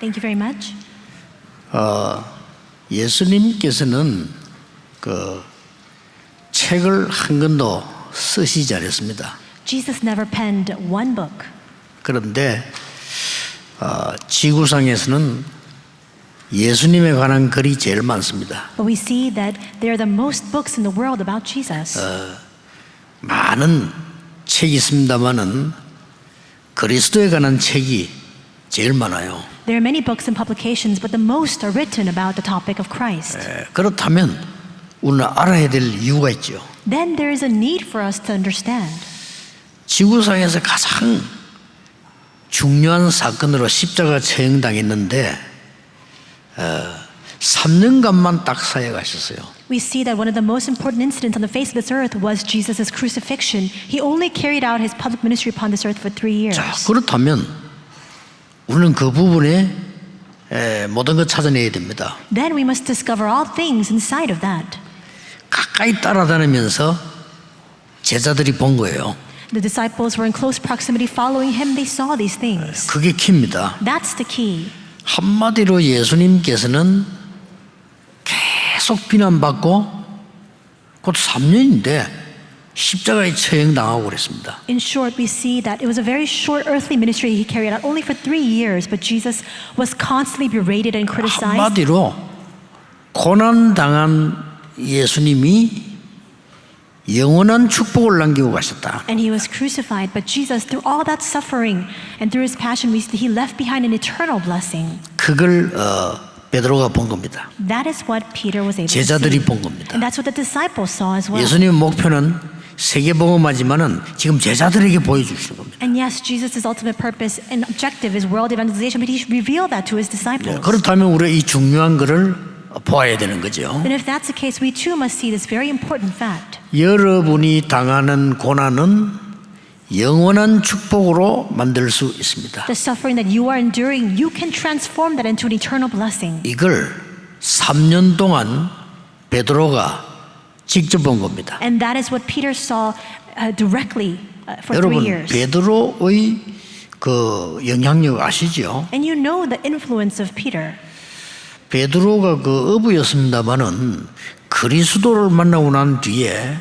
Thank you very much. 예수님께서는 그 책을 한 권도 쓰시지 않았습니다. Jesus never penned one book. 그런데 지구상에서는 예수님에 관한 글이 제일 많습니다. But we see that there are the most books in the world about Jesus. 많은 책이 있습니다만은 그리스도에 관한 책이 제일 많아요. There are many books and publications, but the most are written about the topic of Christ. 그렇다면 우리는 알아야 될 이유가 있죠. Then there is a need for us to understand. 지구상에서 가장 중요한 사건으로 십자가 처형당했는데 3년간만 딱 사회 가셨어요. We see that one of the most important incidents on the face of this earth was Jesus' crucifixion. He only carried out his public ministry upon this earth for 3 years. 자, 그렇다면 우리는 그 부분에 모든 걸 찾아내야 됩니다. Then we must discover all things inside of that. 가까이 따라다니면서 제자들이 본 거예요. The disciples were in close proximity following him. They saw these things. 그게 키입니다. That's the key. 한마디로 예수님께서는 계속 비난받고 곧 3년인데 십자가에 처형당하고 그랬습니다. In short, we see that it was a very short earthly ministry he carried out only for 3 years, but Jesus was constantly berated and criticized. 한마디로 고난당한 예수님이 영원한 축복을 남기고 가셨다. And he was crucified, but Jesus, through all that suffering and through his passion, we see he left behind an eternal blessing. 그걸 베드로가 본 겁니다. That is what Peter was able to 제자들이 see. 본 겁니다. And that's what the disciples saw as well. 예수님의 목표는 세계복음화지만은 지금 제자들에게 보여주시는 겁니다. And yes, Jesus' ultimate purpose and objective is world evangelization, but he revealed that to his disciples. 그렇다면 우리가 이 중요한 것을 보아야 되는 거죠. And if that's the case, we too must see this very important fact. 여러분이 당하는 고난은 영원한 축복으로 만들 수 있습니다. The suffering that you are enduring, you can transform that into an eternal blessing. 이걸 3년 동안 베드로가 직접 본 겁니다. And that is what Peter saw directly for 3 여러분 years. 베드로의 그 영향력 아시죠? And you know the influence of Peter. 베드로가 그 어부였습니다마는 그리스도를 만나고 난 뒤에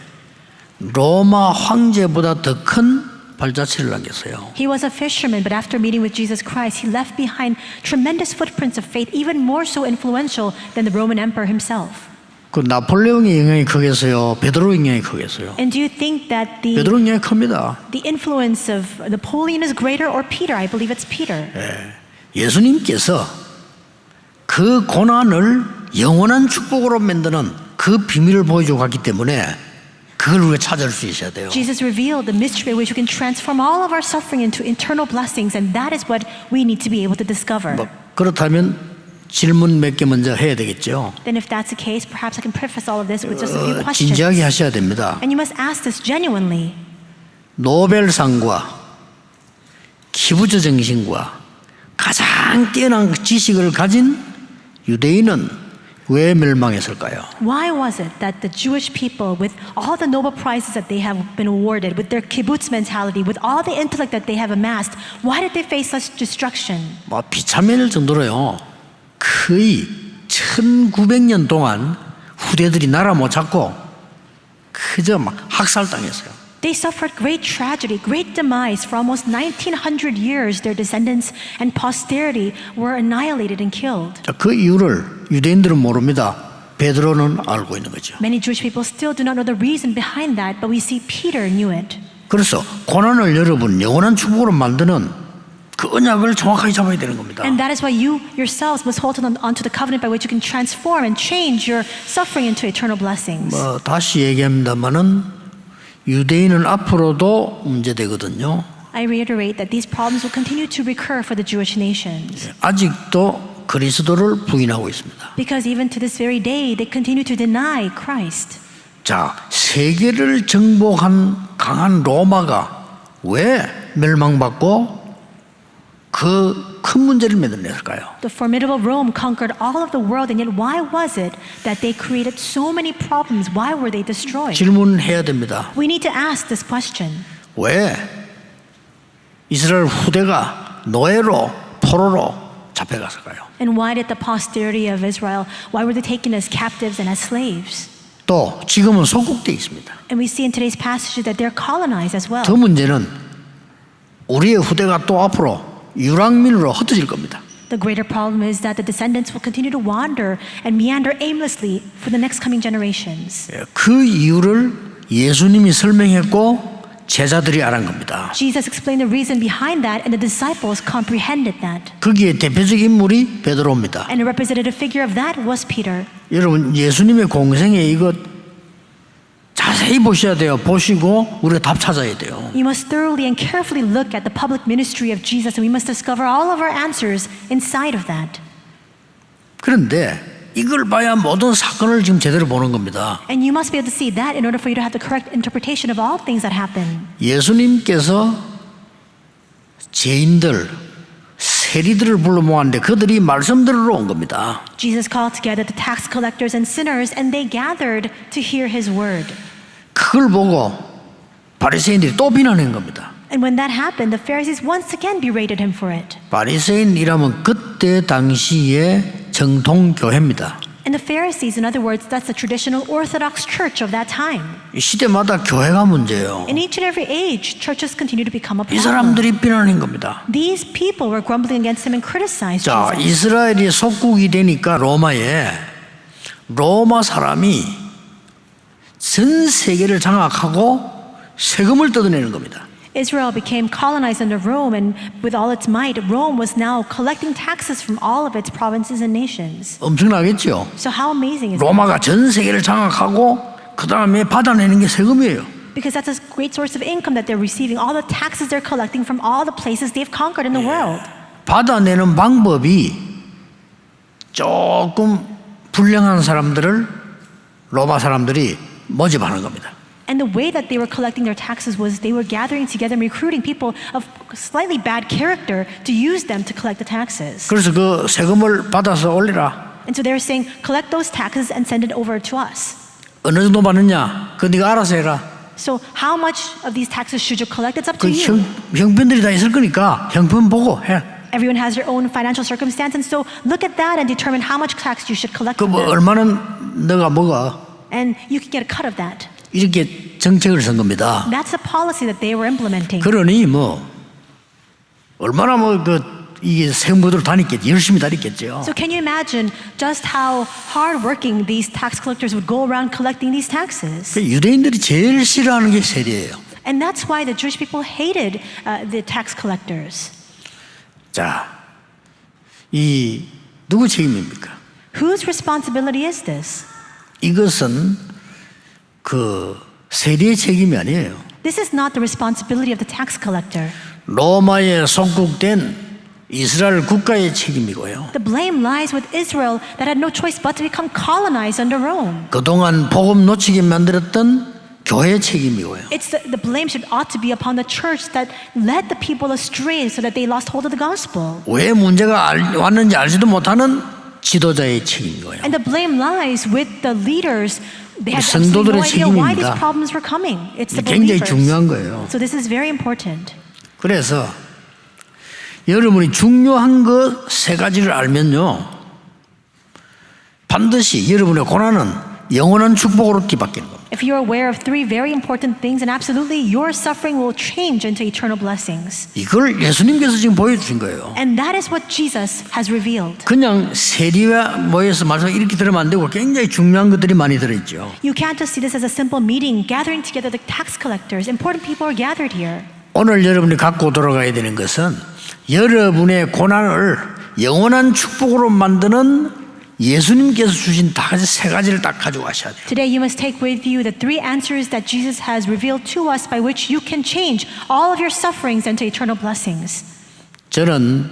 로마 황제보다 더 큰 발자취를 남겼어요. He was a fisherman, but after meeting with Jesus Christ, he left behind tremendous footprints of faith, even more so influential than the Roman emperor himself. 그 나폴레옹의 영향이 크겠어요? 베드로 영향이 크겠어요? And do you think that 베드로 영향이 큽니다. the influence of Napoleon is greater or Peter? I believe it's Peter. 예수님께서 그 고난을 영원한 축복으로 만드는 그 비밀을 보여주고 갔기 때문에 그걸 우리가 찾을 수 있어야 돼요. Jesus revealed the mystery by which we can transform all of our suffering into eternal blessings, and that is what we need to be able to discover. 그렇다면 질문 몇 개 먼저 해야 되겠죠. Then if that's the case, perhaps I can preface all of this with just a few questions. 진지하게 하셔야 됩니다. And you must ask this genuinely. 노벨상과 기부자 정신과 가장 뛰어난 지식을 가진 유대인은 왜 멸망했을까요? Why was it that the Jewish people, with all the Nobel Prizes that they have been awarded, with their kibbutz mentality, with all the intellect that they have amassed, why did they face such destruction? 뭐 비참할 정도로요. 거의 1900년 동안 후대들이 나라 못 잡고 그저 막 학살당했어요. They suffered great tragedy, great demise. For almost 1900 years, their descendants and posterity were annihilated and killed. 자, 그 이유를 유대인들은 모릅니다. 베드로는 알고 있는 거죠. Many Jewish people still do not know the reason behind that, but we see Peter knew it. 그래서 고난을 여러분 영원한 축복으로 만드는 그 언약을 정확하게 잡아야 되는 겁니다. And that is why you yourselves must hold onto the covenant by which you can transform and change your suffering into eternal blessings. 다시 얘기합니다만은 유대인은 앞으로도 문제되거든요. I reiterate that these problems will continue to recur for the Jewish nations. 아직도 그리스도를 부인하고 있습니다. Because even to this very day, they continue to deny Christ. 자, 세계를 정복한 강한 로마가 왜 멸망받고 그 큰 문제를 만들었을까요? The formidable Rome conquered all of the world, and yet why was it that they created so many problems? Why were they destroyed? 질문해야 됩니다. We need to ask this question. 왜 이스라엘 후대가 노예로 포로로 잡혀가서가요. And why did the posterity of Israel, why were they taken as captives and as slaves? 또 지금은 속국돼 있습니다. And we see in today's passage that they're colonized as well. 더 문제는 우리의 후대가 또 앞으로 유랑민으로 흩어질 겁니다. The greater problem is that the descendants will continue to wander and meander aimlessly for the next coming generations. 그 이유를 예수님이 설명했고 제자들이 알은 겁니다. Jesus explained the reason behind that, and the disciples comprehended that. 거기에 대표적 인물이 베드로입니다. And a representative figure of that was Peter. 여러분 예수님의 공생에 이거 자세히 보셔야 돼요. 보시고 우리가 답 찾아야 돼요. You must thoroughly and carefully look at the public ministry of Jesus, and we must discover all of our answers inside of that. 그런데 이걸 봐야 모든 사건을 지금 제대로 보는 겁니다. And you must be able to see that in order for you to have the correct interpretation of all things that happen. 예수님께서 죄인들, 세리들을 불러 모았는데 그들이 말씀 들으러 온 겁니다. Jesus called together the tax collectors and sinners, and they gathered to hear his word. 그걸 보고 바리새인들이 또 비난한 겁니다. And when that happened, the Pharisees once again berated him for it. 바리새인이라면 그때 당시의 정통 교회입니다. And the Pharisees, in other words, that's the traditional Orthodox church of that time. 이 시대마다 교회가 문제예요. In each and every age, churches continue to become a 이 problem. 사람들이 비난한 겁니다. These people were grumbling against him and criticized 자, Jesus. 이스라엘이 속국이 되니까 로마에 로마 사람이 전 세계를 장악하고 세금을 뜯어내는 겁니다. Israel became colonized under Rome, and with all its might, Rome was now collecting taxes from all of its provinces and nations. 엄청나겠죠? So how amazing is that? 로마가 전 세계를 장악하고 그 다음에 받아내는 게 세금이에요. Because that's a great source of income that they're receiving, all the taxes they're collecting from all the places they've conquered in the world. 받아내는 방법이 조금 불량한 사람들을 로마 사람들이 모집하는 겁니다. And the way that they were collecting their taxes was they were gathering together and recruiting people of slightly bad character to use them to collect the taxes. 그래서 그 세금을 받아서 올리라. And so they were saying, collect those taxes and send it over to us. 어느 정도 받느냐? 그거 네가 알아서 해라. So how much of these taxes should you collect? It's up 그 to you. 형편들이 다 있을 거니까 형편 보고 해. Everyone has their own financial circumstance, and so look at that and determine how much tax you should collect 그 from 뭐 them. 얼마는 너가 먹어. And you can get a cut of that. 이렇게 정책을 쓴 겁니다. That's the policy that they were implementing. 그러니 뭐 얼마나 뭐 그 이게 세금부들 다녔겠지, 열심히 다녔겠죠. So can you imagine just how hardworking these tax collectors would go around collecting these taxes? 그 유대인들이 제일 싫어하는 게 세리예요. And that's why the Jewish people hated the tax collectors. 자, 이 누구 책임입니까? Whose responsibility is this? 이것은 그 세리의 책임이 아니에요. This is not the responsibility of the tax collector. 로마에 속국된 이스라엘 국가의 책임이고요. The blame lies with Israel that had no choice but to become colonized under Rome. 그동안 복음 놓치게 만들었던 교회의 책임이고요. It's the blame ought to be upon the church that led the people astray so that they lost hold of the gospel. 왜 문제가 왔는지 알지도 못하는 지도자의 책임이고요. And the blame lies with the leaders. They had absolutely 성도들의 no idea why these 책임입니다. problems were coming. It's the 굉장히 believers. 중요한 거예요. So this is very important. 그래서 여러분이 중요한 것 세 가지를 알면요, 반드시 여러분의 고난은 영원한 축복으로 뒤바뀌는 겁니다. If you're aware of three very important things, and absolutely your suffering will change into eternal blessings. 이걸 예수님께서 지금 보여주신 거예요. And that is what Jesus has revealed. 그냥 세리와 모여서 말씀 이렇게 들으면 안 되고 굉장히 중요한 것들이 많이 들어있죠. You can't just see this as a simple meeting, gathering together the tax collectors. Important people are gathered here. 오늘 여러분이 갖고 돌아가야 되는 것은 여러분의 고난을 영원한 축복으로 만드는 예수님께서 주신 다 같이 세 가지를 딱 가지고 가셔야 돼요. Today you must take with you the three answers that Jesus has revealed to us by which you can change all of your sufferings into eternal blessings. 저는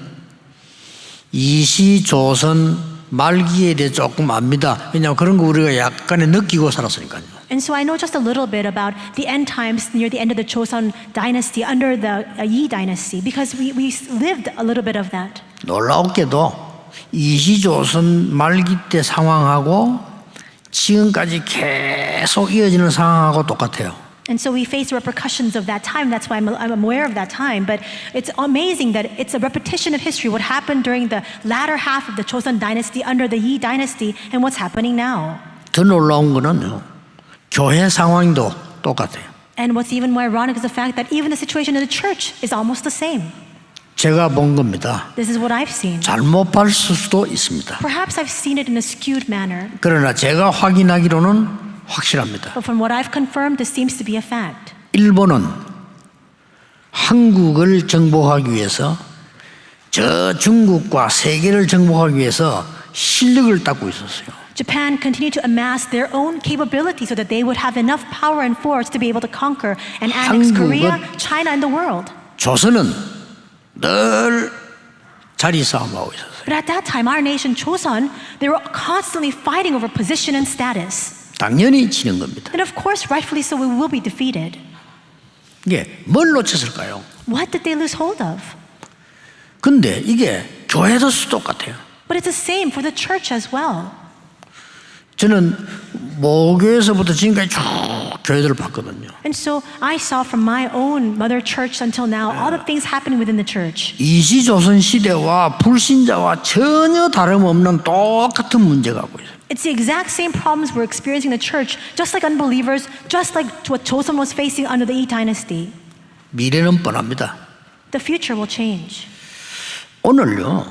이시조선 말기에 대해 조금 압니다. 왜냐하면 그런 거 우리가 약간의 느끼고 살았으니까요. And so I know just a little bit about the end times near the end of the Joseon dynasty under the Yi dynasty because we lived a little bit of that. 놀라웠게도 이시조선 말기 때 상황하고 지금까지 계속 이어지는 상황하고 똑같아요. And so we face the repercussions of that time. That's why I'm aware of that time. But it's amazing that it's a repetition of history. What happened during the latter half of the Joseon dynasty under the Yi dynasty and what's happening now. 더 놀라운 거는요. 교회 상황도 똑같아요. And what's even more ironic is the fact that even the situation in the church is almost the same. 제가 본 겁니다. This is what I've seen. 잘못 봤을 수도 있습니다. Perhaps I've seen it in a skewed manner. 그러나 제가 확인하기로는 확실합니다. But from what I've confirmed, this seems to be a fact. 일본은 한국을 정복하기 위해서 저 중국과 세계를 정복하기 위해서 실력을 닦고 있었어요. Japan continued to amass their own capability so that they would have enough power and force to be able to conquer and annex Korea, China, and the world. 조선은 늘 자리 싸움하고 있었어요. But at that time, our nation, Joseon, they were constantly fighting over position and status. 당연히 지는 겁니다. And of course, rightfully so, we will be defeated. 이게 뭘 놓쳤을까요? What did they lose hold of? 근데 이게 교회도 똑같아요. But it's the same for the church as well. 저는 모교에서부터 지금까지 쭉 교회들을 봤거든요. And so I saw from my own mother church until now all the things happening within the church. 이시조선 시대와 불신자와 전혀 다름없는 똑같은 문제가 하고 있어요. It's the exact same problems we're experiencing in the church, just like unbelievers, just like what Joseon was facing under the Yi dynasty. 미래는 뻔합니다. The future will change. 오늘요,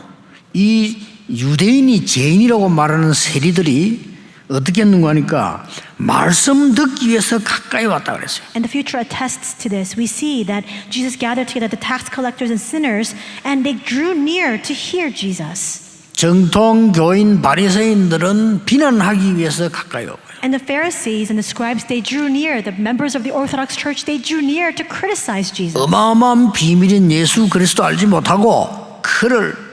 이 유대인이 죄인이라고 말하는 세리들이 어떻게 했는가 하니까 말씀 듣기 위해서 가까이 왔다 그랬어요. And the future attests to this. We see that Jesus gathered together the tax collectors and sinners, and they drew near to hear Jesus. 정통 교인 바리새인들은 비난하기 위해서 가까이 오고요. And the Pharisees and the scribes, they drew near. The members of the Orthodox Church, they drew near to criticize Jesus. 어마어마한 비밀인 예수 그리스도 알지 못하고 그를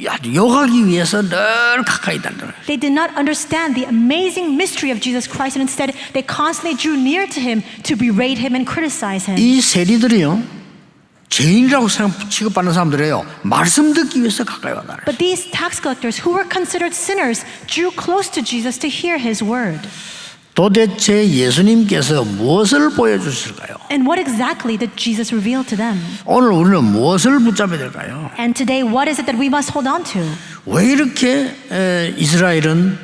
아주 욕하기 위해서 늘 가까이 다녀요. They did not understand the amazing mystery of Jesus Christ, and instead they constantly drew near to him to berate him and criticize him. 이 세리들이요, 죄인이라고 취급받는 사람들이에요. 말씀 듣기 위해서 가까이 왔다. But these tax collectors, who were considered sinners, drew close to Jesus to hear his word. 도대체 예수님께서 무엇을 보여주실까요? And what exactly did Jesus reveal to them? 오늘 우리는 무엇을 붙잡아야 될까요? And today, what is it that we must hold on to? 왜 이렇게 이스라엘은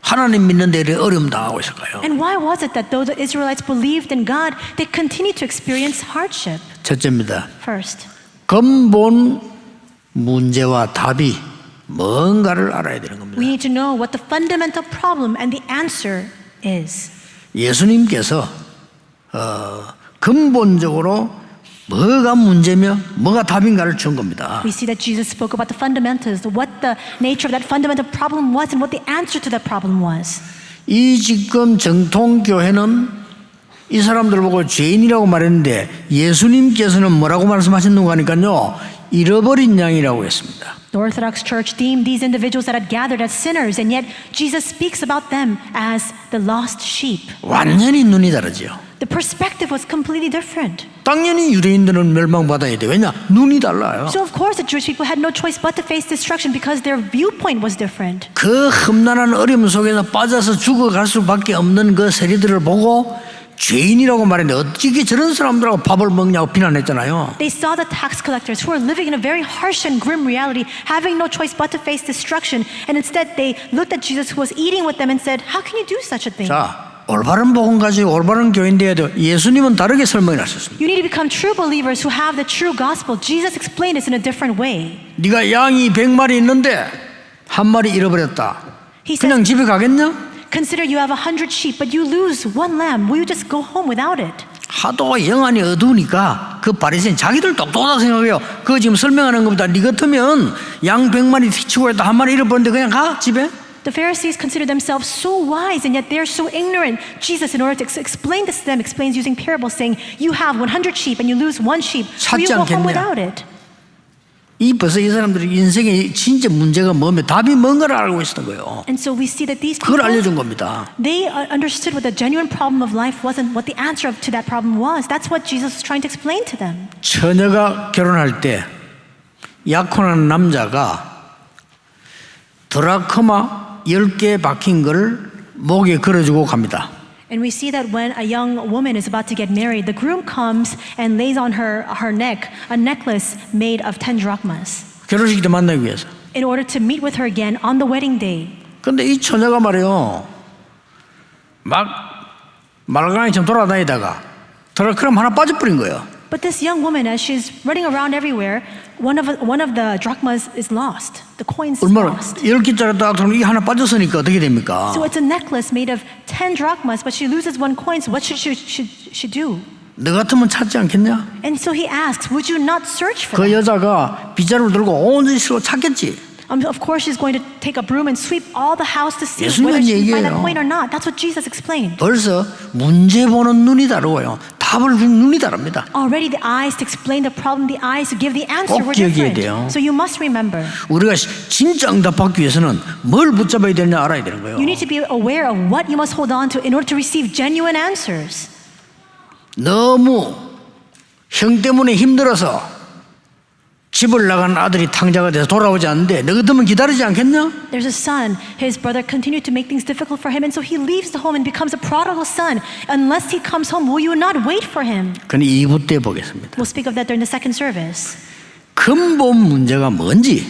하나님 믿는 데 어려움 당하고 있을까요? And why was it that though the Israelites believed in God, they continued to experience hardship? 첫째입니다. First, 근본 문제와 답이 뭔가를 알아야 되는 겁니다. we need to know what the fundamental problem and the answer is. 예수님께서 근본적으로 뭐가 문제며 뭐가 답인가를 준 겁니다. We see that Jesus spoke about the fundamentals, what the nature of that fundamental problem was and what the answer to that problem was. 이 지금 정통교회는 이 사람들 보고 죄인이라고 말했는데 예수님께서는 뭐라고 말씀하셨는가 하니까요, 잃어버린 양이라고 했습니다. The Orthodox Church deemed these individuals that had gathered as sinners, and yet Jesus speaks about them as the lost sheep. 완전히 눈이 다르죠. The perspective was completely different. 당연히 유대인들은 멸망받아야 돼. 왜냐? 눈이 달라요. So of course the Jewish people had no choice but to face destruction because their viewpoint was different. 그 험난한 어려움 속에서 빠져서 죽어갈 수밖에 없는 그 세리들을 보고 죄인이라고 말했는데 어떻게 저런 사람들하고 밥을 먹냐고 비난했잖아요. They saw the tax collectors who were living in a very harsh and grim reality, having no choice but to face destruction, and instead they looked at Jesus who was eating with them and said, "How can you do such a thing?" 자, 올바른 복음 가지고 올바른 교인 돼야 돼요. 예수님은 다르게 설명을 하셨습니다. You need to become true believers who have the true gospel. Jesus explained this in a different way. 네가 양이 100마리 있는데 한 마리 잃어버렸다. He 그냥 says, 집에 가겠냐? consider you have 100 sheep, but you lose one lamb. Will you just go home without it? 하도 영안이 어두우니까 그 바리새인 자기들 똑똑하다고 생각해요. 그거 지금 설명하는 것보다 네 같으면 양 100마리 치고 했다 한 마리 잃어버렸는데 그냥 가 집에. The Pharisees consider themselves so wise, and yet they're so ignorant. Jesus, in order to explain this to them, explains using parables, saying, you have 100 sheep and you lose one sheep. Will you go home without it? 이 벌써 이 사람들이 인생의 진짜 문제가 뭐며 답이 뭔가를 알고 있었던 거예요. And so we see that these people, 그걸 알려준 겁니다. they understood what the genuine problem of life was and what the answer to that problem was. That's what Jesus was trying to explain to them. 처녀가 결혼할 때 약혼한 남자가 드라크마 10개 박힌 걸 목에 걸어주고 갑니다. And we see that when a young woman is about to get married, the groom comes and lays on her neck a necklace made of 10 drachmas 결혼식 때 만나기 위해서. in order to meet with her again on the wedding day. 근데 이 처녀가 말이요, 막 말강이처럼 돌아다니다가 드라크럼 하나 빠져버린 거예요. But this young woman, as she's running around everywhere, one of the drachmas is lost. The coins is 얼마나 lost. 10개짜리 딱 들면 이 하나 빠졌으니까 어떻게 됩니까? So it's a necklace made of 10 drachmas, but she loses one coin. So what should she do? 너 같으면 찾지 않겠냐? And so he asks, would you not search for 그 them? 여자가 빗자루 들고 온 짓으로 찾겠지. Of course, she's going to take a broom and sweep all the house to see 예수님은 whether she can find that 얘기해요. coin or not. That's what Jesus explained. 벌써 문제 보는 눈이 다르고요. 답을 주는 눈이 다릅니다. Already the eyes to explain the problem, the eyes to give the answer 꼭 were 기억해야 different. 돼요. So you must remember. 우리가 진짜 응답받기 위해서는 뭘 붙잡아야 되느냐 알아야 되는 거예요. You need to be aware of what you must hold on to in order to receive genuine answers. 너무 형 때문에 힘들어서 집을 나간 아들이 탕자가 돼서 돌아오지 않는데 너 같으면 기다리지 않겠냐? There's a son. His brother continued to make things difficult for him, and so he leaves the home and becomes a prodigal son. Unless he comes home, will you not wait for him? 근데 2부 때 보겠습니다. We'll speak of that during the second service. 근본 문제가 뭔지,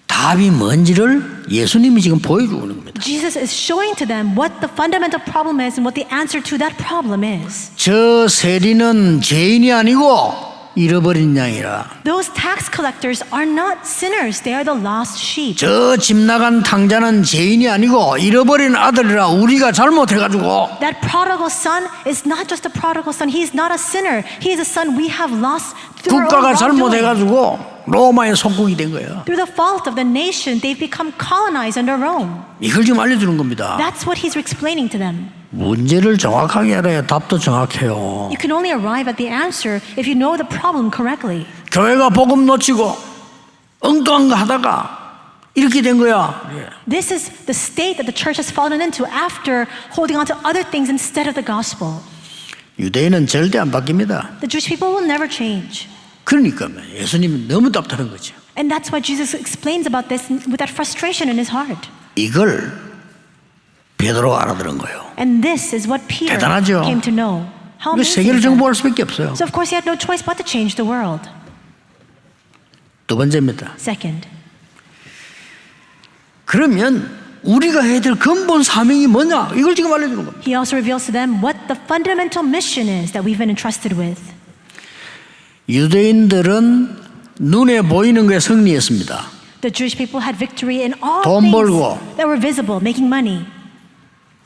답이 뭔지를 예수님이 지금 보여주고 있는 겁니다. Jesus is showing to them what the fundamental problem is and what the answer to that problem is. 저 세리는 죄인이 아니고 잃어버린 양이라. Those tax collectors are not sinners. They are the lost sheep. 저 집 나간 탕자는 죄인이 아니고 잃어버린 아들이라 우리가 잘못해가지고 That prodigal son is not just a prodigal son. He is not a sinner. He is a son we have lost through our 국가가 own wrongdoing. 잘못해가지고 로마의 속국이 된 거예요. Through the fault of the nation, they've become colonized under Rome. 이걸 지금 알려주는 겁니다. That's what he's explaining to them. 문제를 정확하게 알아야 답도 정확해요. You can only arrive at the answer if you know the problem correctly. 교회가 복음 놓치고 엉뚱한 거 하다가 이렇게 된 거야. This is the state that the church has fallen into after holding on to other things instead of the gospel. 유대인은 절대 안 바뀝니다. The Jewish people will never change. 그러니까 예수님이 너무 답답한 거죠. And that's why Jesus explains about this with that frustration in his heart. 이걸 베드로가 알아들은 거예요. And this is what Peter 대단하죠. came to know. How 그 amazing 세계를 is that? 정복할 수밖에 없어요. So of course he had no choice but to change the world. 두 번째입니다. Second, 그러면 우리가 해야 될 근본 사명이 뭐냐? 이걸 지금 알려주는 겁니다. he also reveals to them what the fundamental mission is that we've been entrusted with. 유대인들은 눈에 보이는 거에 승리했습니다. The Jewish people had victory in all 돈 things 벌고. that were visible, making money,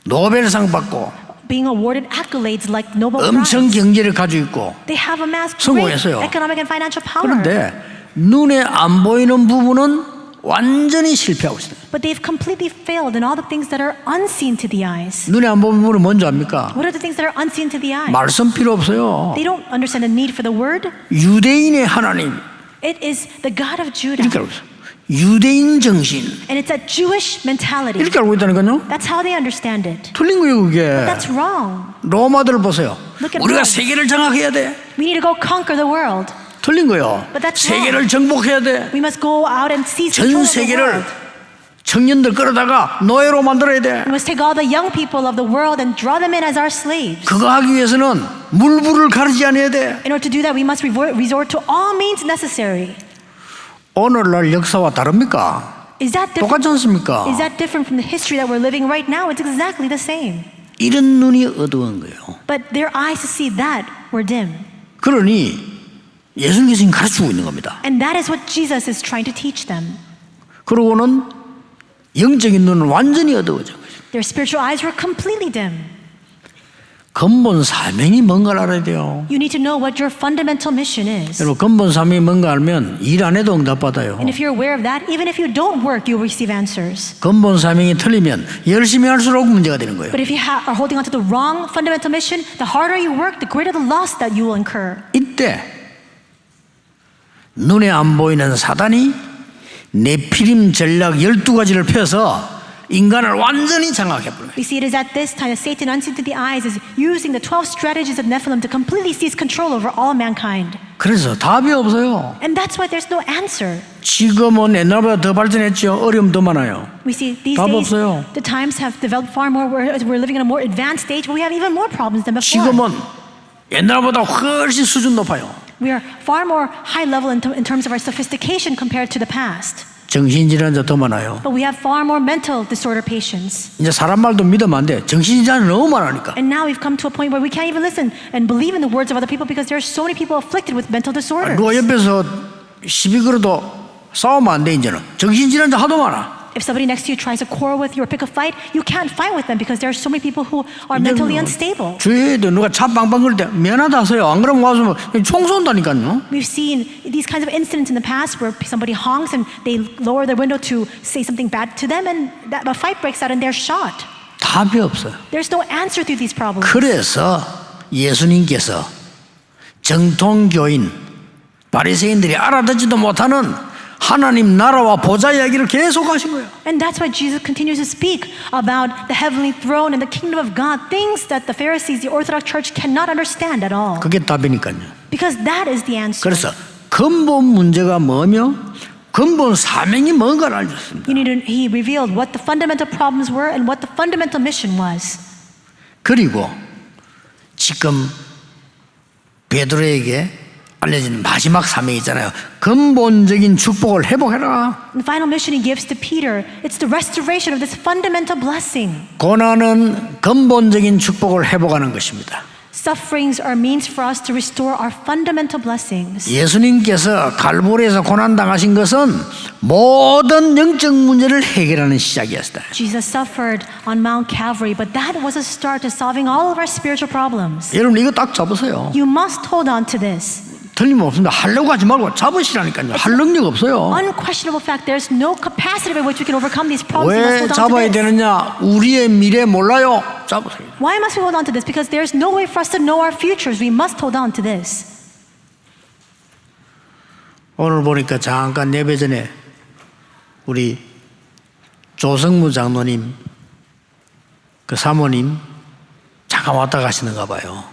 노벨상 받고 being awarded accolades like Nobel 엄청 Prize. 경제를 가지고 있고. They have amassed great 성공했어요. economic and financial power. 그런데 눈에 안 보이는 부분은 완전히 실패하고 있어요. But they've completely failed in all the things that are unseen to the eyes. 눈에 안 보이는 부분은 뭔지 압니까? What are the things that are unseen to the eye? 말씀 필요 없어요. They don't understand the need for the word. 유대인의 하나님 It is the God of Judah. 이렇게 알고 있어요. 유대인 정신 And it's a Jewish mentality. 이렇게 알고 있다니까요. That's how they understand it. 틀린 거예요 그게. That's wrong. 로마들 보세요. Look at 우리가 Rome. 세계를 장악해야 돼. We need to go conquer the world. 틀린 거예요. But that's 세계를 정복해야 돼. We must go out and seize 전 control of the 세계를 world. 청년들 끌어다가 노예로 만들어야 돼. We must take all the young people of the world and draw them in as our slaves. 그거 하기 위해서는 물불을 가리지 않아야 돼. In order to do that, we must resort to all means necessary. 오늘날 역사와 다릅니까? Is that 똑같지 않습니까? Is that different from the history that we're living right now? It's exactly the same. 이런 눈이 어두운 거예요. But their eyes to see that were dim. 그러니 예수님께서 지금 가르치고 있는 겁니다. And that is what Jesus is trying to teach them. 그러고는 영적인 눈은 완전히 어두워진 거죠. Their spiritual eyes were completely dim. 근본 사명이 뭔가를 알아야 돼요. You need to know what your fundamental mission is. 여러분 근본 사명이 뭔가 알면 일 안 해도 응답받아요. And if you're aware of that, even if you don't work, you'll receive answers. 근본 사명이 틀리면 열심히 할수록 문제가 되는 거예요. But if you are holding on to the wrong fundamental mission, the harder you work, the greater the loss that you will incur. 이때 눈에 안 보이는 사단이 네피림 전략 12가지를 펴서 인간을 완전히 장악해버려요. We see it is at this time that Satan, unseen to the eyes, is using the 12 strategies of Nephilim to completely seize control over all mankind. 그래서 답이 없어요. And that's why there's no answer. 지금은 옛날보다 더 발전했죠. 어려움 더 많아요. We see these 답 days 없어요. the times have developed far more. We're living in a more advanced stage, but we have even more problems than before. 지금은 옛날보다 훨씬 수준 높아요. We are far more high level in terms of our sophistication compared to the past. 정신질환자 더 많아요. But we have far more mental disorder patients. 이제 사람 말도 믿으면 안 돼. 정신질환이 너무 많으니까. And now we've come to a point where we can't even listen and believe in the words of other people because there are so many people afflicted with mental disorders. 누가 옆에서 시비 걸어도 싸우면 안 돼. 이제는 정신질환자 하도 많아. If somebody next to you tries to quarrel with you or pick a fight, you can't fight with them because there are so many people who are mentally unstable. 주위에도 누가 차 빵빵 걸을 때 미안하다 하세요. 안 그러면 와서 총 쏜다니까요. We've seen these kinds of incidents in the past where somebody honks and they lower their window to say something bad to them, and a fight breaks out and they're shot. 답이 없어요. There's no answer through these problems. 그래서 예수님께서 정통교인 바리새인들이 알아듣지도 못하는 하나님 나라와 보좌 이야기를 계속 하신 거예요. And that's why Jesus continues to speak about the heavenly throne and the kingdom of God, things that the Pharisees, the Orthodox Church cannot understand at all. 그게 답이니까요. Because that is the answer. 그래서 근본 문제가 뭐며 근본 사명이 뭔가를 알려줬습니다. He revealed what the fundamental problems were and what the fundamental mission was. 그리고 지금 베드로에게 알려진 마지막 사명이 있잖아요. 근본적인 축복을 회복해라. The final mission he gives to Peter, it's the restoration of this fundamental blessing. 고난은 근본적인 축복을 회복하는 것입니다. Sufferings are means for us to restore our fundamental blessings. 예수님께서 갈보리에서 고난 당하신 것은 모든 영적 문제를 해결하는 시작이었어요. Jesus suffered on Mount Calvary, but that was a start to solving all of our spiritual problems. 여러분 이거 딱 잡으세요. You must hold on to this. 틀림없습니다. 하려고 하지 말고 잡으시라니까요. 할 능력 없어요. Unquestionable fact, there's no capacity by which we can overcome these problems. 왜 We must hold on to 잡아야 this. 되느냐? 우리의 미래 몰라요. 잡으세요. Why must we hold on to this? Because there's no way for us to know our futures. We must hold on to this. 오늘 보니까 잠깐 예배 전에 우리 조성무 장로님 그 사모님 잠깐 왔다 가시는가 봐요.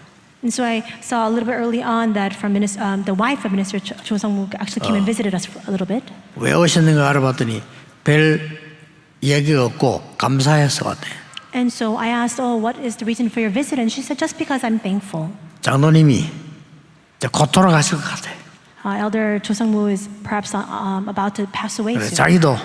And so I saw a little bit early on that from the wife of Minister Cho Sung-woo actually came and visited us for a little bit. 왜 오셨는가 알아봤더니 별 얘기가 없고 감사해서 왔대요. And so I asked, "Oh, what is the reason for your visit?" And she said, "Just because I'm thankful." 장로님이 이제 곧 돌아가실 것 같아요. Elder Cho Sung-woo is perhaps about to pass away 그래, soon. 자기도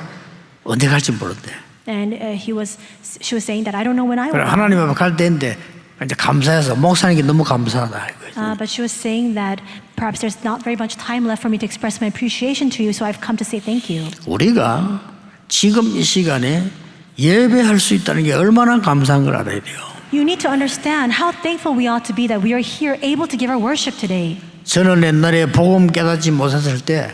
언제 갈지 모른대. And she was saying that I don't know when I 그래 will. 하나님 앞에 갈 때인데 이제 감사해서 목사님께 너무 감사하다 이거죠. But she was saying that perhaps there's not very much time left for me to express my appreciation to you, so I've come to say thank you. 우리가 지금 이 시간에 예배할 수 있다는 게 얼마나 감사한 걸 알아야 돼요. You need to understand how thankful we ought to be that we are here able to give our worship today. 저는 옛날에 복음 깨닫지 못했을 때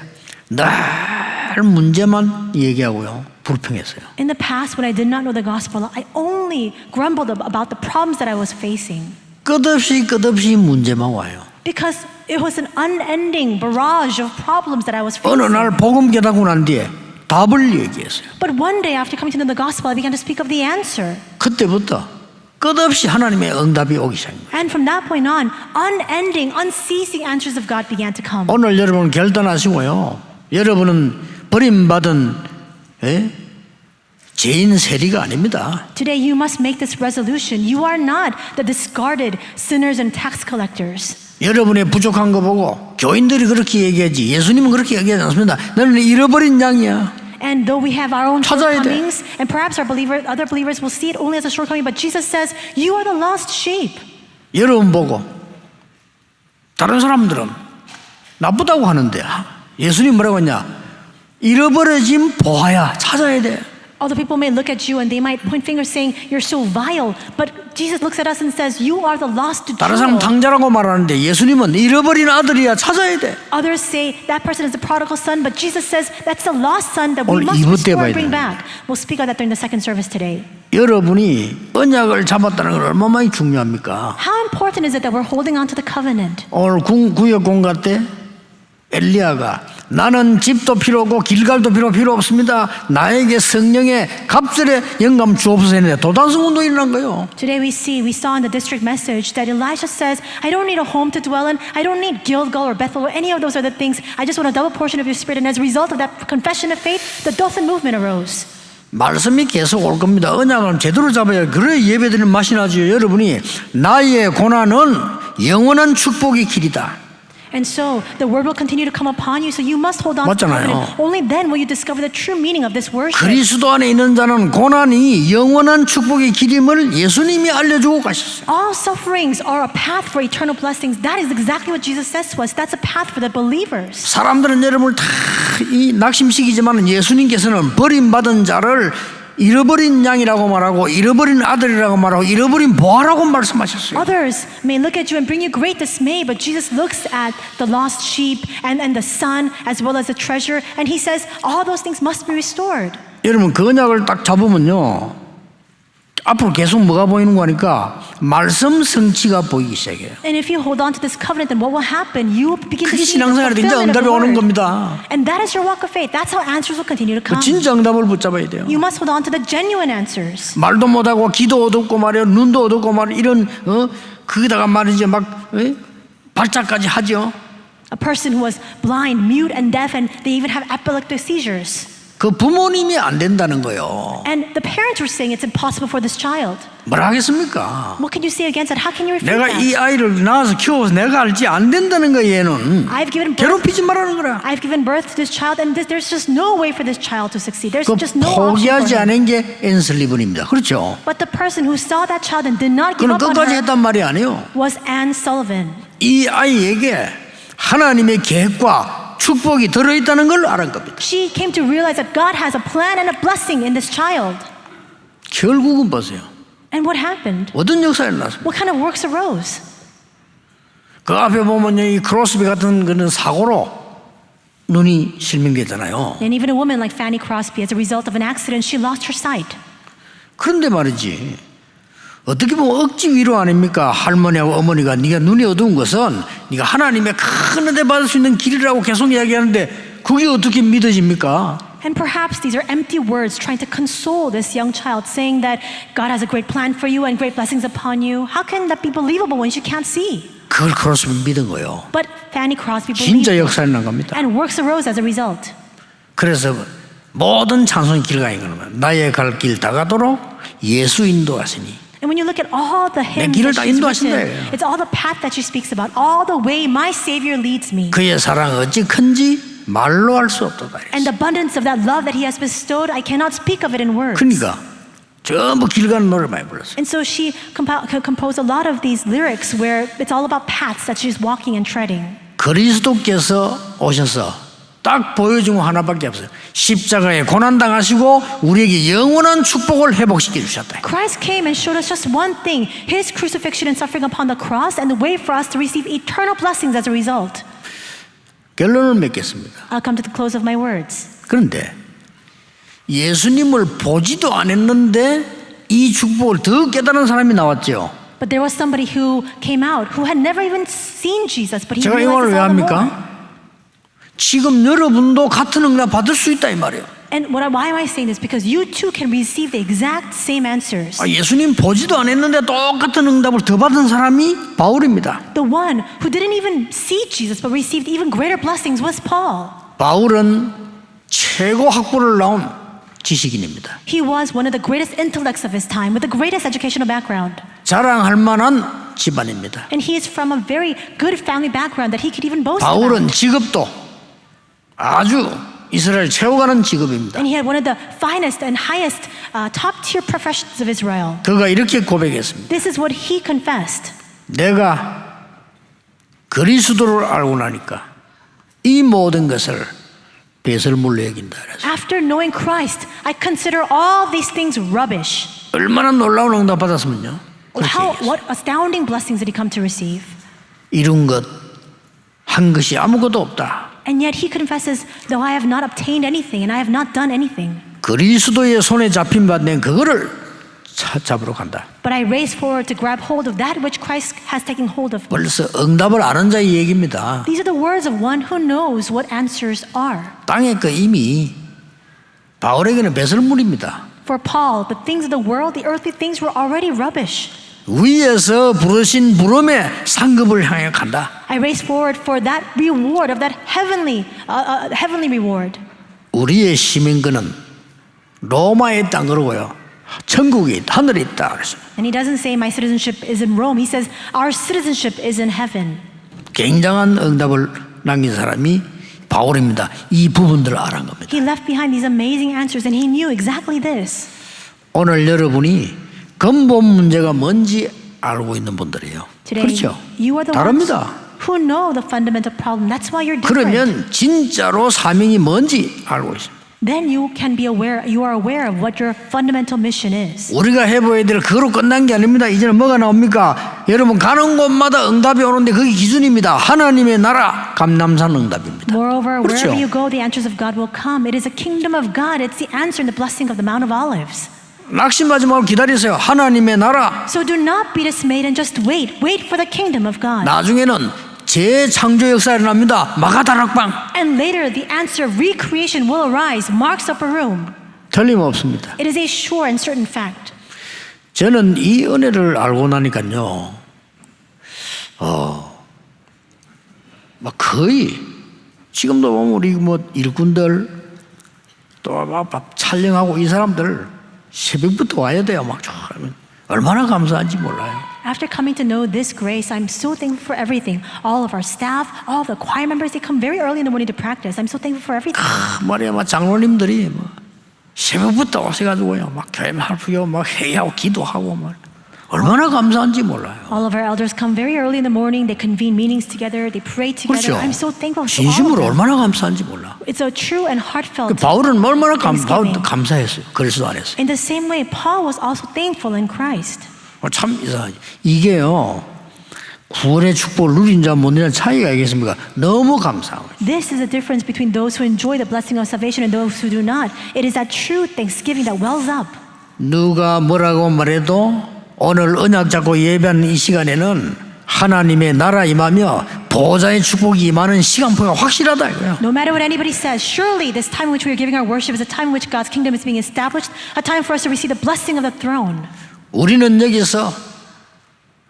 늘 문제만 얘기하고요. 불평했어요. In the past, when I did not know the gospel, I only grumbled about the problems that I was facing. 끝없이 문제만 와요. Because it was an unending barrage of problems that I was 어느 facing. 날 복음 깨닫고 난 뒤에 답을 얘기했어요. But one day, after coming to know the gospel, I began to speak of the answer. 그때부터 끝없이 하나님의 응답이 오기 시작합니다. And from that point on, unending, unceasing answers of God began to come. 오늘 여러분 결단하시고요. 여러분은 버림받은 죄인 세리가 아닙니다. Today, you must make this resolution. You are not the discarded sinners and tax collectors. 여러분의 부족한 거 보고 교인들이 그렇게 얘기하지 예수님은 그렇게 얘기하지 않습니다. 너는 잃어버린 양이야. And though we have our own 찾아야 돼. shortcomings, and perhaps other believers will see it only as a shortcoming, but Jesus says, you are the lost sheep. 여러분 보고 다른 사람들은 나쁘다고 하는데 예수님 뭐라고 했냐? 잃어버려진 보아야 찾아야 돼. Other people may look at you and they might point fingers saying, you're so vile. But Jesus looks at us and says, you are the lost 다른 사람 jewel. 당자라고 말하는데 예수님은 잃어버린 아들이야 찾아야 돼. Others say that person is the prodigal son, but Jesus says that's the lost son that 오늘 we must 이부 때 restore 봐야 and bring 돼. back. We'll speak of that during the second service today. 여러분이 언약을 잡았다는 건 얼마나 중요합니까? How important is it that we're holding on to the covenant? 오늘 구역 공가 때 엘리야가 나는 집도 필요 없고 길갈도 필요 없습니다. 나에게 성령의 갑절의 영감 주옵소서 했는데 도단성 운동이 일어난 거예요. Today we saw in the district message that Elisha says, I don't need a home to dwell in. I don't need Gilgal or Bethel or any of those other things. I just want a double portion of your spirit. And as a result of that confession of faith, the Dothan movement arose. 말씀이 계속 올 겁니다. 언약을 제대로 잡아야 그래 예배드리는 맛이 나죠. 여러분이 나의 고난은 영원한 축복의 길이다. And so the word will continue to come upon you. So you must hold on to the 맞잖아요. covenant. Only then will you discover the true meaning of this worship. 그리스도 안에 있는 자는 고난이 영원한 축복의 길임을 예수님이 알려주고 가셨어요. All sufferings are a path for eternal blessings. That is exactly what Jesus says to us. That's a path for the believers. 사람들은 여러분을 다 낙심시키지만 예수님께서는 버림받은 자를 잃어버린 양이라고 말하고 잃어버린 아들이라고 말하고 잃어버린 보아라고 말씀하셨어요. Others may look at you and bring you great dismay, but Jesus looks at the lost sheep and the son as well as the treasure, and he says all those things must be restored. 여러분 그 언약을 딱 잡으면요 앞으로 계속 뭐가 보이는 거니까 말씀 성취가 보이기 시작해요. And if you hold on to this covenant, then what will happen? You will begin to 그게 see the 신앙생활에 이제 fulfillment of 응답이 the 오는 word. 겁니다. And that is your walk of faith. That's how answers will continue to 그 come. 진짜 응답을 붙잡아야 돼요. You must hold on to the genuine answers. 말도 못하고 귀도 어둡고 말이에요. 눈도 어둡고 말이에요. 이런 거기다가 말이죠 막 발작까지 하죠. A person who was blind, mute, and deaf, and they even have epileptic seizures. 그 부모님이 안 된다는 거예요. And the parents were saying it's impossible for this child. 뭐라 하겠습니까? What can you say against that? How can you refute 내가 that? 이 아이를 낳아서 키워서 내가 알지 안 된다는 거야 얘는. I've given birth. 괴롭히지 말라는 거라. I've given birth to this child, and there's just no way for this child to succeed. There's 그 just no option for 포기하지 him. 않은 게 앤슬리븐입니다. 그렇죠? But the person who saw that child and did not give 그는 up on 끝까지 her 했단 말이 아니에요. was Anne Sullivan. 이 아이에게 하나님의 계획과 축복이 들어있다는 걸 알은 겁니다. She came to realize that God has a plan and a blessing in this child. 결국은 보세요. And what happened? 어떤 역사가 일어났습니까? What kind of works arose? 그 앞에 보면 이 크로스비 같은 그런 사고로 눈이 실명되잖아요. And even a woman like Fanny Crosby, as a result of an accident, she lost her sight. 그런데 말이지 어떻게 보면 억지 위로 아닙니까? 할머니하고 어머니가 네가 눈이 어두운 것은 네가 하나님의 큰 은혜 받을 수 있는 길이라고 계속 이야기하는데 그게 어떻게 믿어집니까? And perhaps these are empty words trying to console this young child, saying that God has a great plan for you and great blessings upon you. How can that be believable when she can't see? 그걸 크로스비 믿은 거예요. But Fanny Crosby believed 진짜 it, 역사를 난 겁니다. and works arose as a result. 그래서 모든 찬송이 길가인 거는 나의 갈 길 다 가도록 예수 인도하시니 And when you look at all the hymns 길을 다 that she's 인도하신다. written, it's all the path that she speaks about, all the way my Savior leads me. 그의 사랑 어찌 큰지 말로 할 수 없도다. And the abundance of that love that He has bestowed, I cannot speak of it in words. 그러니까 전부 길 가는 노래 많이 불렀어요. And so she composed a lot of these lyrics where it's all about paths that she's walking and treading. 그리스도께서 오셔서 딱 보여준 거 하나밖에 없어요. 십자가에 고난 당하시고 우리에게 영원한 축복을 회복시켜 주셨다. Christ came and showed us just one thing, His crucifixion and suffering upon the cross and the way for us to receive eternal blessings as a result. 결론을 맺겠습니다. I'll come to the close of my words. 그런데 예수님을 보지도 않았는데 이 축복을 더 깨달은 사람이 나왔죠. But there was somebody who came out who had never even seen Jesus, but he 제가 realized 이걸 this 왜 all the more. 합니까? 지금 여러분도 같은 응답 받을 수 있다 이 말이에요. And why am I saying this? Because you too can receive the exact same answers. 예수님 보지도 않았는데 똑같은 응답을 더 받은 사람이 바울입니다. The one who didn't even see Jesus but received even greater blessings was Paul. 바울은 최고 학부를 나온 지식인입니다. He was one of the greatest intellects of his time with the greatest educational background. 자랑할 만한 집안입니다. And he is from a very good family background that he could even boast 바울은 about. 직업도 아주 이스라엘 최고가는 직업입니다. And he had one of the finest and highest top-tier professions of Israel. 그가 이렇게 고백했습니다. This is what he confessed. 내가 그리스도를 알고 나니까 이 모든 것을 배설물로 여긴다. After knowing Christ, I consider all these things rubbish. 얼마나 놀라운 응답 받았으면요. What astounding blessings did he come to receive? 이룬 것, 한 것이 아무것도 없다. And yet he confesses, though I have not obtained anything and I have not done anything. 그리스도의 손에 잡힌 바 낸 그거를 잡으러 간다. But I race forward to grab hold of that which Christ has taken hold of. 벌써 응답을 아는 자의 얘기입니다. These are the words of one who knows what answers are. 땅의 거 이미 바울에게는 배설물입니다. For Paul, the things of the world, the earthly things were already rubbish. 위에서 부르신 부름의 상급을 향해 간다. I race forward for that reward of that heavenly reward. 우리의 시민권은 로마에 있다 그러고요. 천국에 있다, 하늘에 있다 그랬어요. And he doesn't say my citizenship is in Rome. He says our citizenship is in heaven. 굉장한 응답을 남긴 사람이 바울입니다. 이 부분들을 알아낸 겁니다. He left behind these amazing answers and he knew exactly this. 오늘 여러분이 근본 문제가 뭔지 알고 있는 분들이에요. Today, 그렇죠? you are the 다릅니다. ones who know the fundamental problem. That's why you're different. 그러면 진짜로 사명이 뭔지 알고 있습니다. Then you are aware of what your fundamental mission is. 우리가 해봐야 될 그거로 끝난 게 아닙니다. 이제는 뭐가 나옵니까? 여러분 가는 곳마다 응답이 오는데 그게 기준입니다. 하나님의 나라 감남산 응답입니다. Moreover, 그렇죠? wherever you go, the answers of God will come. It is the kingdom of God. It's the answer and the blessing of the Mount of Olives. 낙심하지 말고 기다리세요. 하나님의 나라. So do not be dismayed and just wait. Wait for the kingdom of God. 나중에는 재창조 역사가 일어납니다. 마가다락방. And later, the answer of recreation will arise. Mark's upper room. 틀림없습니다. It is a sure and certain fact. 저는 이 은혜를 알고 나니까요. 막 거의 지금도 보면 우리 뭐 일꾼들 또 막 촬영하고 이 사람들 새벽부터 와야 돼요. 막 얼마나 감사한지 몰라요. After coming to know this grace, I'm so thankful for everything. All of our staff, all of the choir members, they come very early in the morning to practice. I'm so thankful for everything. 말이야, 막 장로님들이 뭐 새벽부터 오셔가지고요, 막 교회 말고요, 막 회의하고 기도하고 막 얼마나 감사한지 몰라요. All of our elders come very early in the morning. They convene meetings together. They pray together. 그렇죠. I'm so thankful for all of 진심으로 them. 얼마나 감사한지 몰라. It's a true and heartfelt 바울은 얼마나 thanksgiving. 감사했어요. 그리스도 안에서. In the same way, Paul was also thankful in Christ. 참 이상하지. 이게요, 구원의 축복을 누린 자 못 누린 차이가 있겠습니까? 너무 감사한 거죠. This is the difference between those who enjoy the blessing of salvation and those who do not. It is that true thanksgiving that wells up. 누가 뭐라고 말해도 오늘 언약 잡고 예배하는 이 시간에는 하나님의 나라 임하며 보좌의 축복이 임하는 시간표가 확실하다 이거예요. No matter what anybody says, surely this time in which we are giving our worship is a time in which God's kingdom is being established, a time for us to receive the blessing of the throne. 우리는 여기서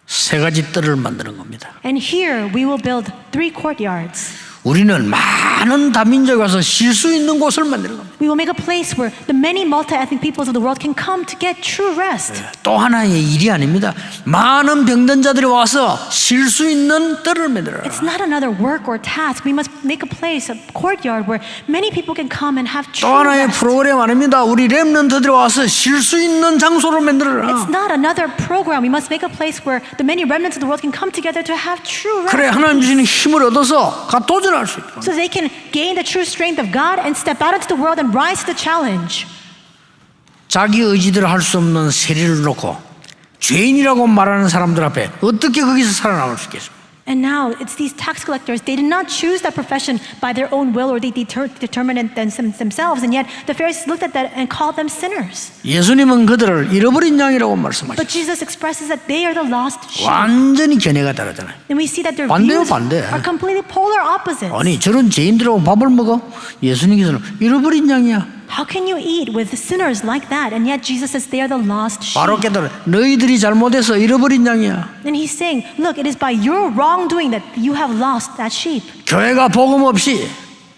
세 가지 뜰을 만드는 겁니다. And here we will build 3 courtyards. 우리는 많은 다민족에 가서 쉴 수 있는 곳을 만드는 겁니다. We will make a place where the many multi-ethnic peoples of the world can come to get true rest. 또 하나의 일이 아닙니다. 많은 병든 자들이 와서 쉴 수 있는 뜰을 만들어라. It's not another work or task. We must make a place, a courtyard where many people can come and have 또 true 하나의 rest. 프로그램 아닙니다. 우리 렘넌트들이 와서 쉴 수 있는 장소를 만들어라. It's not another program. We must make a place where the many remnants of the world can come together to have true rest. 그래 하나님 주시는 힘을 얻어서 가 도전할 수 있다. So they can gain the true strength of God and step out into the world and rise to the challenge. 자기 의지대로 할 수 없는 세리를 놓고 죄인이라고 말하는 사람들 앞에 어떻게 거기서 살아남을 수 있겠습니까? And now it's these tax collectors. They did not choose that profession by their own will or they determined it themselves. And yet the Pharisees looked at that and called them sinners. 예수님은 그들을 잃어버린 양이라고 말씀하셨어요. But Jesus expresses that they are the lost sheep. 완전히 견해가 다르잖아요. And we see that their 반대요, views 반대. are completely polar opposites. 아니 저런 죄인들하고 밥을 먹어? 예수님께서는 잃어버린 양이야. How can you eat with sinners like that? And yet Jesus says they are the lost sheep. 바로 깨달아 너희들이 잘못해서 잃어버린 양이야. And he's saying, look, it is by your wrongdoing that you have lost that sheep. 교회가 복음 없이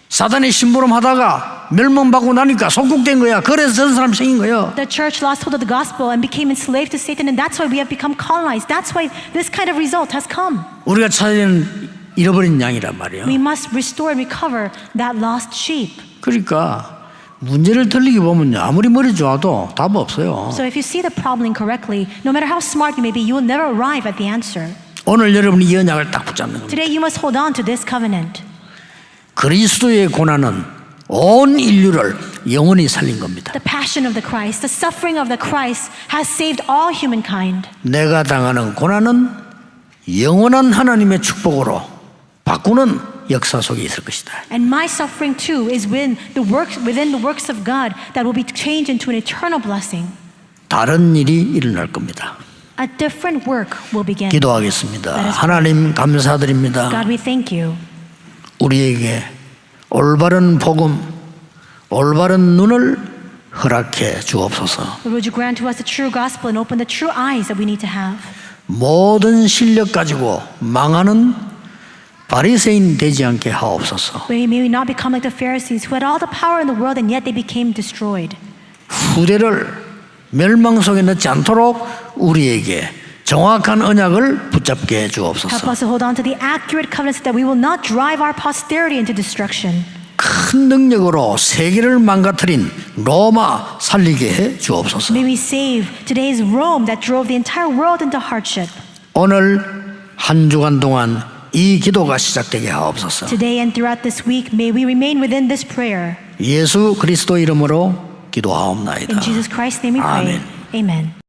사단의 심부름 하다가 멸망받고 나니까 속국된 거야. 그래서 저런 사람 생긴 거예요. The church lost hold of the gospel and became enslaved to Satan, and that's why we have become colonized. That's why this kind of result has come. 우리가 찾아야 하는 잃어버린 양이란 말이에요. We must restore and recover that lost sheep. 그러니까 문제를 틀리게 보면요, 아무리 머리 좋아도 답 없어요. So if you see the problem incorrectly, no matter how smart you may be, you will never arrive at the answer. 오늘 여러분이 이 언약을 딱 붙잡는 겁니다. Today you must hold on to this covenant. 그리스도의 고난은 온 인류를 영원히 살린 겁니다. The passion of the Christ, the suffering of the Christ has saved all humankind. 내가 당하는 고난은 영원한 하나님의 축복으로 바꾸는 역사 속에 있을 것이다. And my suffering too is within the works of God that will be changed into an eternal blessing. 다른 일이 일어날 겁니다. A different work will begin. 기도하겠습니다. 하나님 감사드립니다. God, we thank you. 우리에게 올바른 복음, 올바른 눈을 허락해 주옵소서. Lord, would you grant to us the true gospel and open the true eyes that we need to have? 모든 실력 가지고 망하는 바리새인 되지 않게 하옵소서. May we not become like the Pharisees who had all the power in the world and yet they became destroyed. 후대를 멸망 속에 넣지 않도록 우리에게 정확한 언약을 붙잡게 해 Help 주옵소서. us to hold on to the accurate covenants that we will not drive our posterity into destruction. 큰 능력으로 세계를 망가뜨린 로마 살리게 해 주옵소서. May we save today's Rome that drove the entire world into hardship. 오늘 한 주간 동안 이 기도가 시작되게 하옵소서. Today and throughout this week, may we remain within this prayer. 예수 그리스도 이름으로 기도하옵나이다. In Jesus Christ's name we pray. 아멘. Amen.